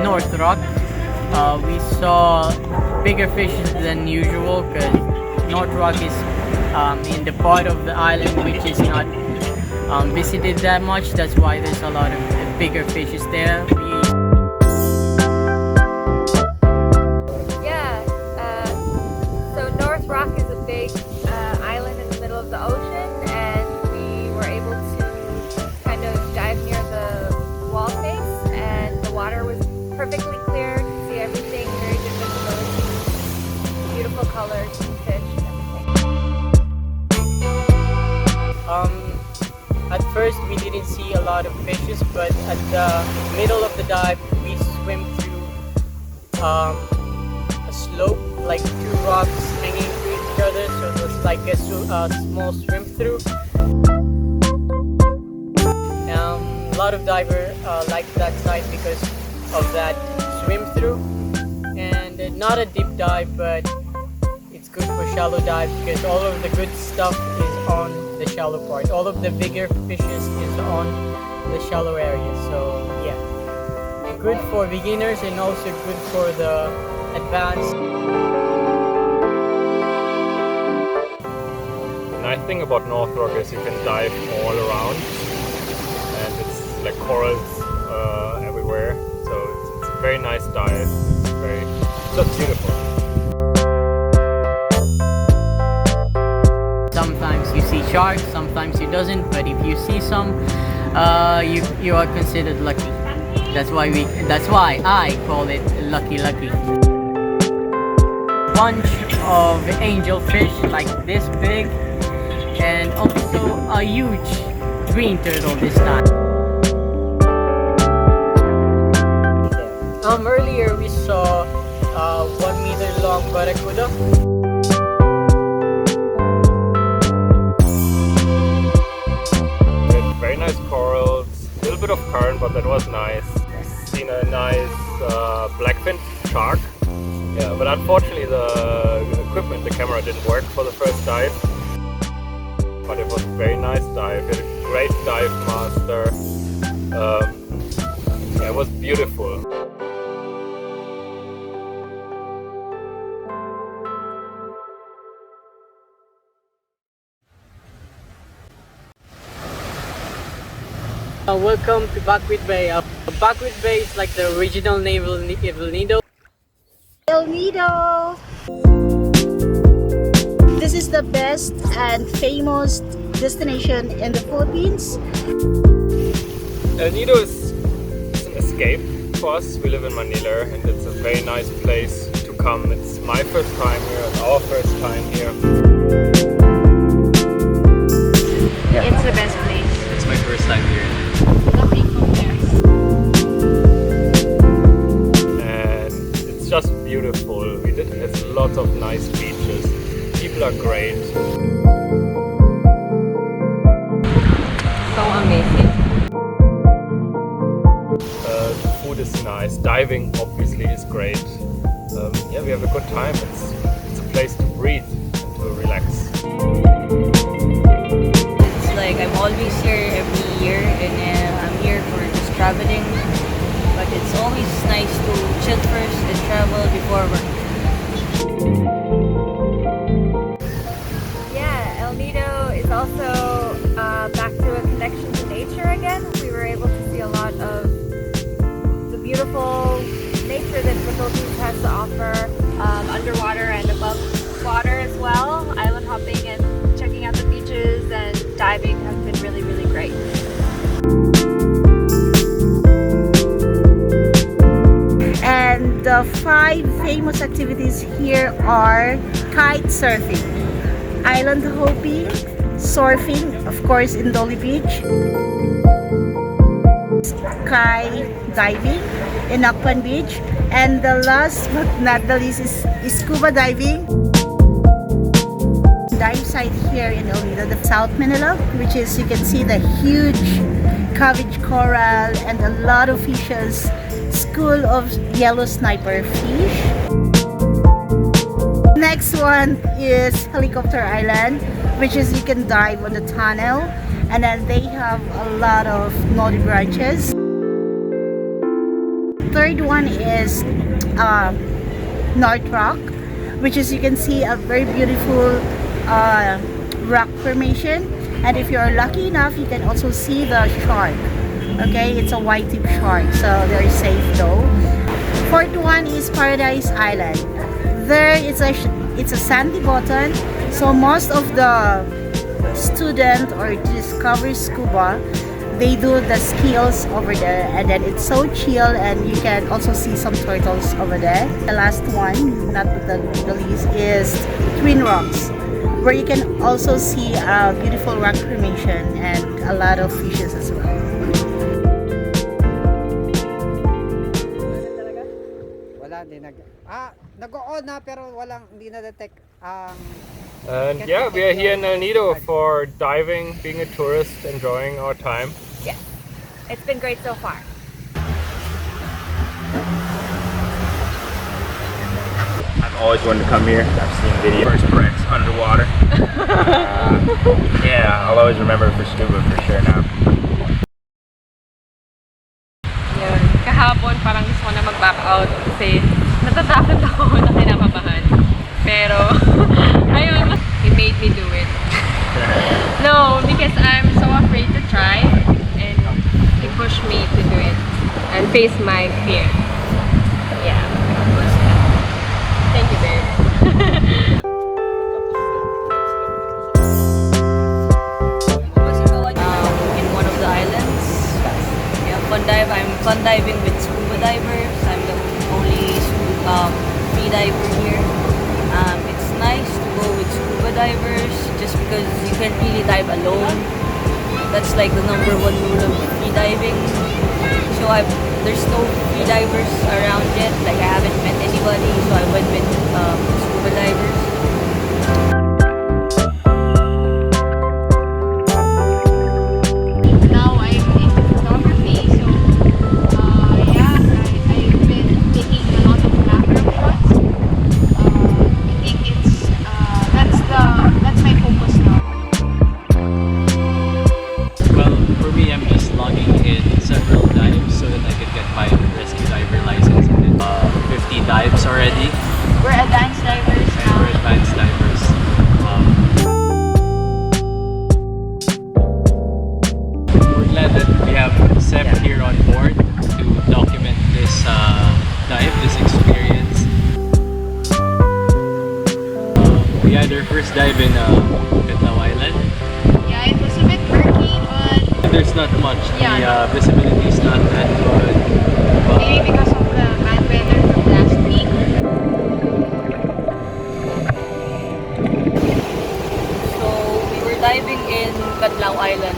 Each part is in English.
North Rock. We saw bigger fishes than usual because North Rock is in the part of the island which is not visited that much. That's why there's a lot of bigger fishes there. So North Rock is a big island in the middle of the ocean, and we were able to kind of dive near the wall face, and the water was perfectly clear. You can see everything, very good visibility, beautiful colors, fish, everything. At first we didn't see a lot of fishes, but at the middle of the dive we swim through a slope, like two rocks hanging to each other, so it was like a small swim through. A lot of divers like that side because of that swim through, and not a deep dive, but it's good for shallow dive because all of the good stuff is on the shallow part. All of the bigger fishes is on the shallow area. So yeah, good for beginners and also good for the advanced. The nice thing about North Rock is you can dive all around, and it's like corals everywhere. So it's a very nice dive. It's just beautiful. Sometimes you see sharks, sometimes you doesn't, but if you see some, you are considered lucky. That's why I call it lucky. Bunch of angelfish like this big, and also a huge green turtle this time. Earlier we saw 1 meter long barracuda. Very nice corals, a little bit of current, but that was nice. Seen a nice blackfin shark. Yeah, but unfortunately the equipment, the camera didn't work for the first dive. But it was a very nice dive. We had a great dive master. Yeah, it was beautiful. Welcome to Bakwit Bay. Bakwit Bay is like the original name of El Nido. El Nido! This is the best and famous destination in the Philippines. El Nido is an escape for us. We live in Manila, and it's a very nice place to come. It's my first time here, it's our first time here. It's the best place. It's my first time here. And it's just beautiful. It's lots of nice beaches. People are great. So amazing. The food is nice. Diving obviously is great. Yeah, we have a good time. It's a place to breathe and to relax. It's like I'm always here every year, and I'm here for just traveling. But it's always nice to chill first and travel before work. Yeah, El Nido is also back to a the 5 famous activities here are kite surfing, island hopping, surfing, of course in Dolly Beach, sky diving in Akpan Beach, and the last but not the least is scuba diving. Dive site here in El Nido, the South Manila, which is, you can see the huge cabbage coral and a lot of fishes, school of yellow sniper fish. Next one is Helicopter Island, which is you can dive on the tunnel, and then they have a lot of nodi branches. Third one is North Rock, which is you can see a very beautiful rock formation, and if you are lucky enough you can also see the shark. Okay, it's a white tip shark, so they're safe though. Fourth one is Paradise Island. There it's a sandy bottom, so most of the student or discover scuba, they do the skills over there, and then it's so chill, and you can also see some turtles over there. The last one, not the least, is Twin Rocks, where you can also see a beautiful rock formation and a lot of fishes as well. Wala, nag-on na pero hindi na-detect ang... And yeah, we are here in El Nido for diving, being a tourist, enjoying our time. Yeah, it's been great so far. I've always wanted to come here. I've seen videos. First bricks underwater. Yeah, I'll always remember it for scuba for sure now. Yun. Kahapon parang gusto ko na mag-back out kasi natatakot ako na kinakabahan. Pero, ayun, he made me do it. No, because I'm so afraid to try, and he pushed me to do it and face my fear. Yeah. Thank you, babe. In one of the islands. Yeah, fun dive. I'm fun diving with scuba divers. I'm the only free diver here. It's nice to go with scuba divers just because you can really dive alone. That's like the #1 rule of free diving. So there's no free divers around yet. Like I haven't met anybody, so I went with scuba divers. Now I'm in photography, so yeah, I've been taking a lot of macro shots. I think it's that's my focus now. Well, for me, I'm just logging in several dives so that I can get my rescue diver license. And 50 dives already. We're advanced divers And now. we're advanced divers. We're glad that we have Sep here on board to document this dive, this experience. We had our first dive in Katlaw Island. Yeah, it was a bit murky, but There's not much. Yeah. The visibility is not that good. But maybe because of the bad weather from last week. So we were diving in Katlaw Island.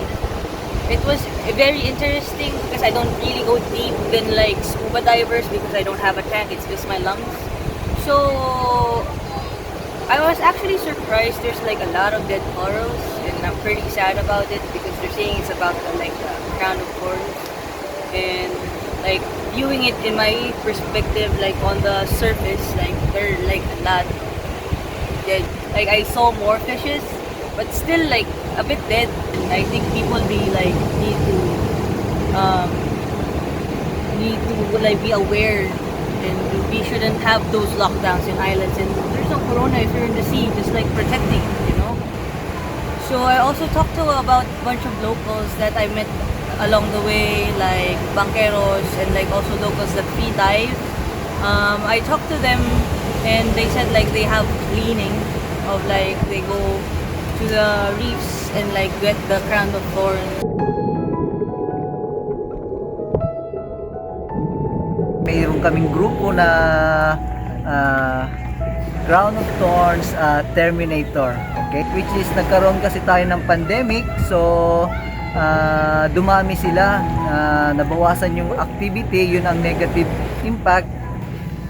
It was very interesting because I don't really go deep than like scuba divers because I don't have a tank, it's just my lungs. So I was actually surprised there's like a lot of dead corals, and I'm pretty sad about it because they're saying it's about the crown of thorns. And like viewing it in my perspective, like on the surface, like they're like a lot dead. Like I saw more fishes, but still like a bit dead. I think people need to like be aware, and we shouldn't have those lockdowns in islands. And there's no corona if you're in the sea, just like protecting, you know. So I also talked to about a bunch of locals that I met along the way, like banqueros and like also locals that free dive. I talked to them, and they said like they have cleaning of like they go to the reefs and like get the crown of thorns. mayroon kaming grupo na Crown of Thorns Terminator, okay? Which is nagkaroon kasi tayo ng pandemic, so dumami sila, nabawasan yung activity, yun ang negative impact.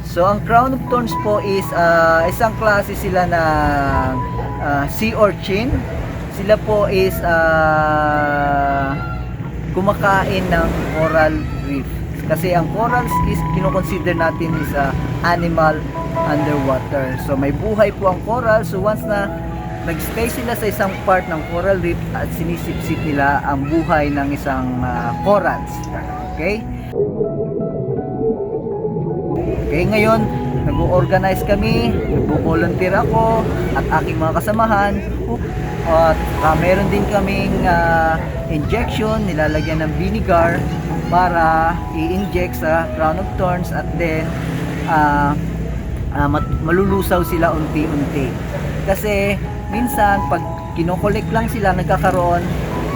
So ang Crown of Thorns po is isang klase sila na sea urchin. Sila po is kumakain ng coral reef. Kasi ang corals is kino-consider natin is animal underwater. So may buhay po ang coral. So once na nag-stay sila sa isang part ng coral reef at sinisipsip nila ang buhay ng isang corals. Okay? Okay, ngayon nag-organize kami, nag-volunteer ako at aking mga kasamahan. At meron din kaming injection, nilalagyan ng vinegar para i-inject sa Crown of Thorns at then malulusaw sila unti-unti. Kasi minsan pag kinokolek lang sila, nagkakaroon,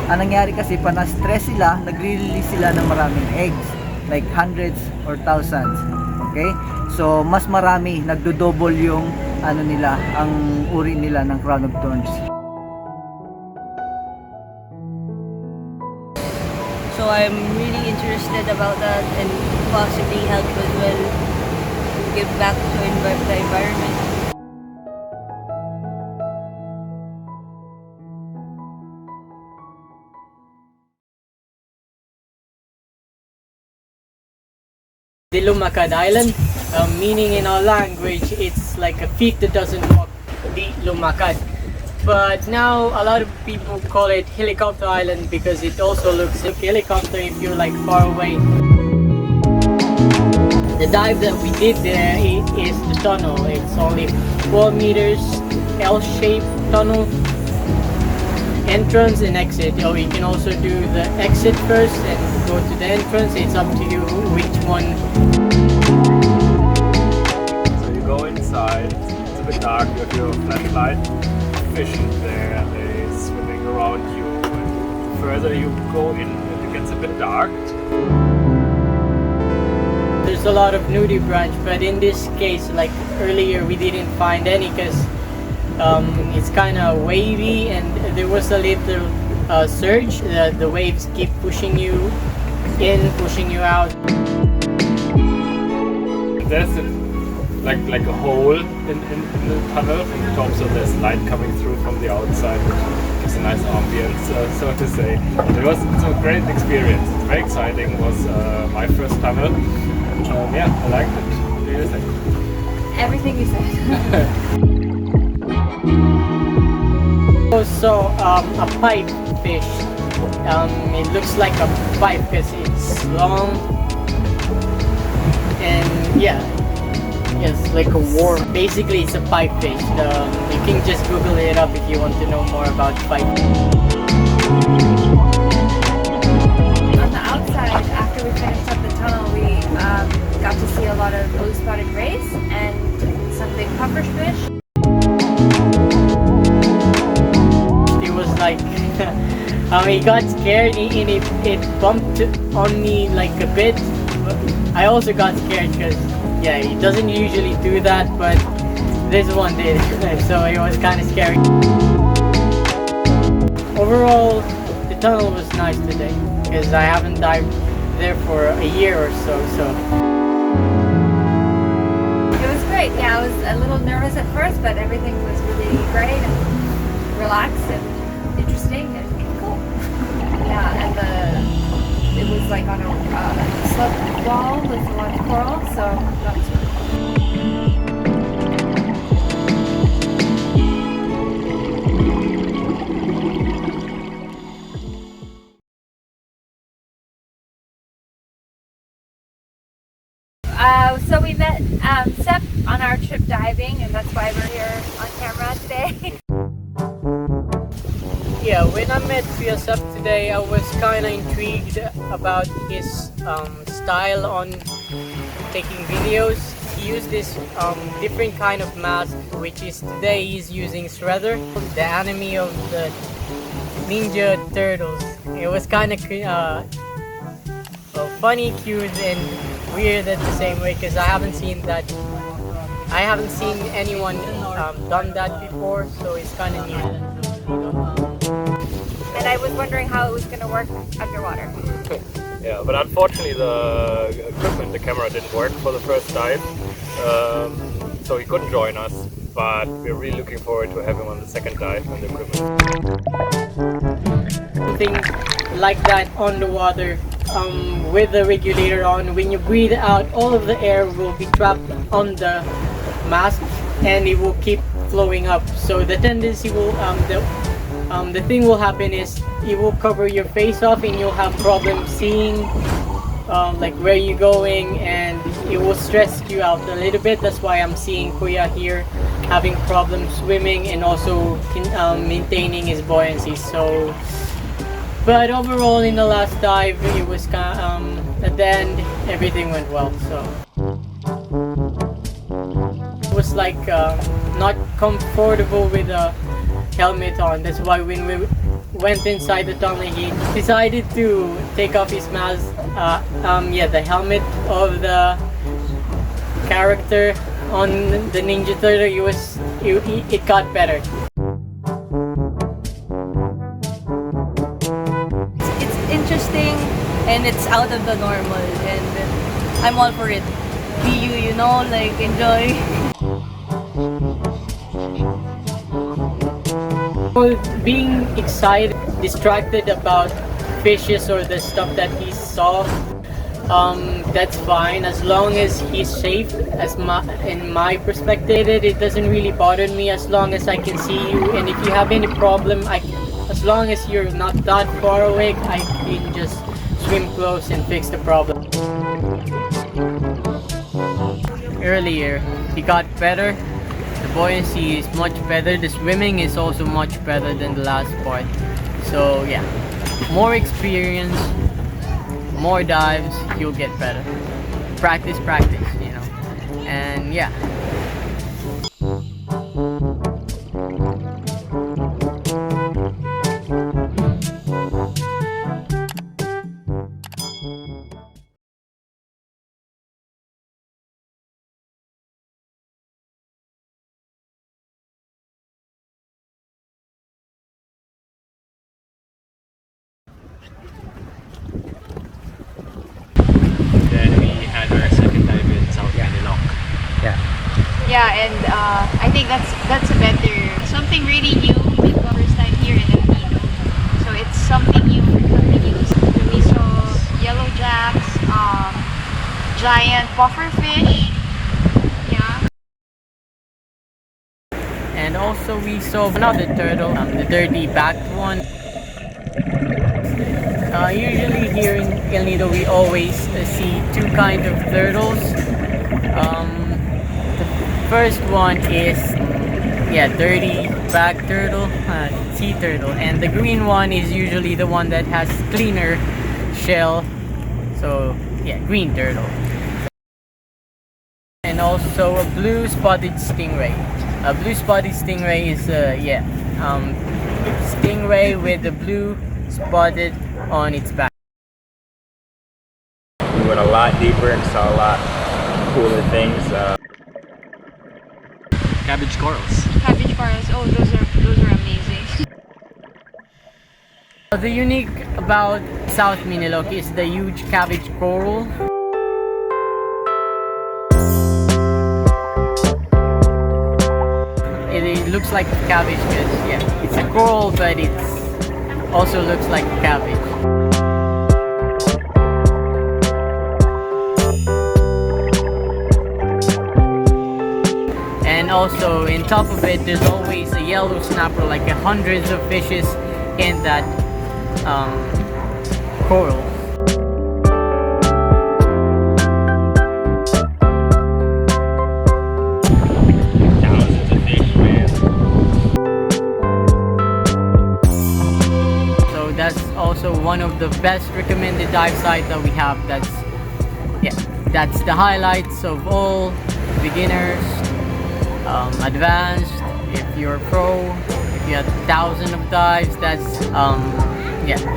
ang nangyari kasi pa na-stress sila, nagre-release sila ng maraming eggs, like hundreds or thousands. Okay? So mas marami, nagdo-double yung ano nila, ang uri nila ng Crown of Thorns. So I'm really interested about that and possibly help as well give back to the environment. The Lumacad Island, meaning in our language, it's like a feet that doesn't walk, the Lumacad. But now a lot of people call it Helicopter Island because it also looks like a helicopter if you're like far away. The dive that we did there is the tunnel. It's only 4 meters, L-shaped tunnel, entrance and exit. Or you can also do the exit first and go to the entrance. It's up to you which one. So you go inside, it's a bit dark, you have your flashlight, fish in there, they're swimming around you, and further you go in, it gets a bit dark. There's a lot of nudie branch, but in this case, like earlier, we didn't find any because it's kind of wavy and there was a little surge. The waves keep pushing you in, pushing you out. There's like a hole in the tunnel from the top, so there's light coming through from the outside, which gives a nice ambience, so to say. It's a great experience. It's very exciting. It was my first tunnel. Yeah, I liked it. What do you think? Everything you said. Also, a pipe fish. It looks like a pipe because it's long and yeah. Yes, like a worm. Basically, it's a pipe fish. You can just Google it up if you want to know more about pipe. On the outside, after we finished up the tunnel, we got to see a lot of blue-spotted rays and some big pufferfish. It was like, he got scared and it bumped on me like a bit. But I also got scared because yeah, he doesn't usually do that, but this one did, so it was kind of scary. Overall, the tunnel was nice today because I haven't dived there for a year or so. It was great. Yeah, I was a little nervous at first, but everything was really great and relaxed and interesting and cool. Yeah, and it was like on a sloped wall with a lot of coral, so that was really cool. So we met Sep on our trip diving, and that's why we're here on camera today. Yeah, when I met Sep today, I was kind of intrigued about his style on taking videos. He used this different kind of mask, which is today he's using Shredder, the anime of the Ninja Turtles. It was kind of funny, cute, and weird at the same way because I haven't seen that. I haven't seen anyone done that before, so it's kind of new. And I was wondering how it was going to work underwater. Yeah, but unfortunately the equipment, the camera didn't work for the first dive, so he couldn't join us. But we're really looking forward to having him on the second dive on the equipment. Something like that on the water with the regulator on. When you breathe out, all of the air will be trapped on the mask and it will keep flowing up. So the tendency will the thing will happen is it will cover your face off and you'll have problems seeing like where you're going, and it will stress you out a little bit. That's why I'm seeing Kuya here having problems swimming and also maintaining his buoyancy. So but overall in the last dive it was at the end everything went well. So it was like not comfortable with a helmet on. That's why when we went inside the tunnel he decided to take off his mask, the helmet of the character on the Ninja Turtle. It got better. It's interesting and it's out of the normal, and I'm all for it. Be you know, like enjoy. Being excited, distracted about fishes or the stuff that he saw, that's fine as long as he's safe. In my perspective, it doesn't really bother me as long as I can see you, and if you have any problem, as long as you're not that far away, I can just swim close and fix the problem. Earlier, he got better. The buoyancy is much better. The swimming is also much better than the last part. So yeah, more experience, more dives, you'll get better. Practice, you know. And yeah. Then we had our second dive in South Manilok. Yeah, and I think that's a better, something really new. First time here in El Nido, so it's something new for continuous. We saw yellow jacks, giant puffer fish. Yeah. And also we saw another turtle, the dirty backed one. Usually here in El Nido we always see two kinds of turtles. The first one is dirty back turtle, sea turtle, and the green one is usually the one that has cleaner shell. So yeah, green turtle. And also a blue spotted stingray. A blue spotted stingray is stingray with the blue spotted on its back. We went a lot deeper and saw a lot cooler things. Cabbage corals. Cabbage corals. Oh, those are amazing. The unique about South Manilok is the huge cabbage coral. It looks like a cabbage because it's a coral, but it also looks like a cabbage. And also in top of it there's always a yellow snapper, like hundreds of fishes in that coral. Thousands of fish, man. So that's also one of the best recommended dive sites that we have. That's the highlights of all beginners, advanced, if you're pro, if you have thousands of dives, that's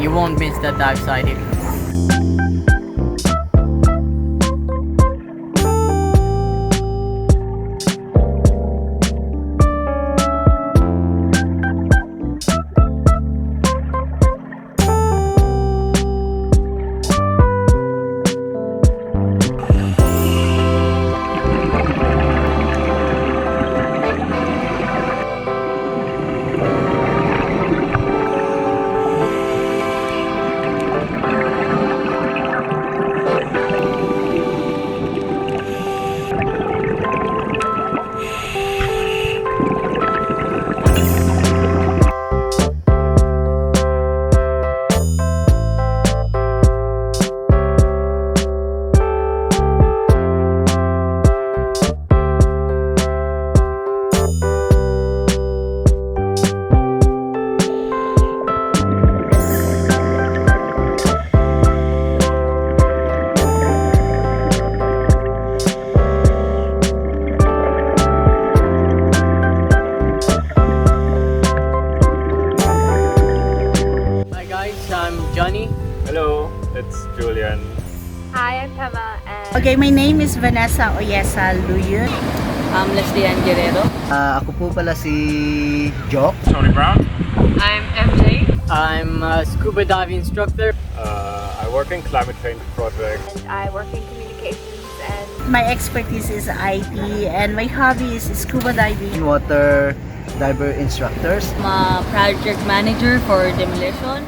you won't miss that dive site. I'm Johnny. Hello, it's Julian. Hi, I'm Pema, and Okay, my name is Vanessa Oyesa Luyun. I'm Leslie Ann Guerrero. Ako po pala si Jock. Tony Brown. I'm MJ. I'm a scuba diving instructor. I work in climate change project. I work in communications and My expertise is IT and my hobby is scuba diving. Water diver instructors. I'm a project manager for demolition.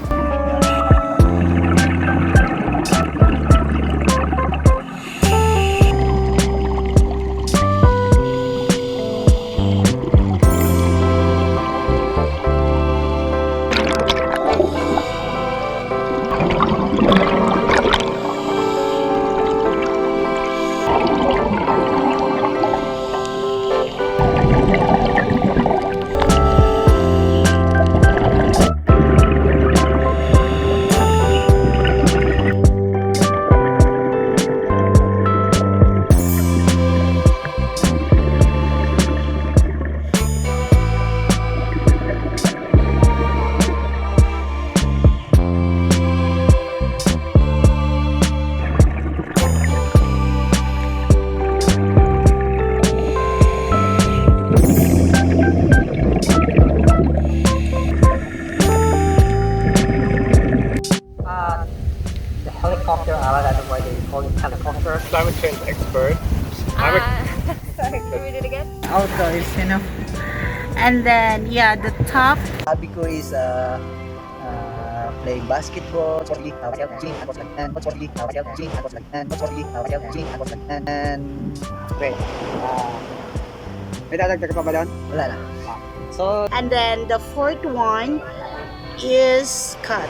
The helicopter, I don't know why they call it helicopter. Climate change expert. I'm a sorry, can we read it again? Outdoors, you know. And then, yeah, the top. Hobby ko is playing basketball, and Wait, may dadagdag ka pa ba doon? wala na. So, And then the fourth one is cut.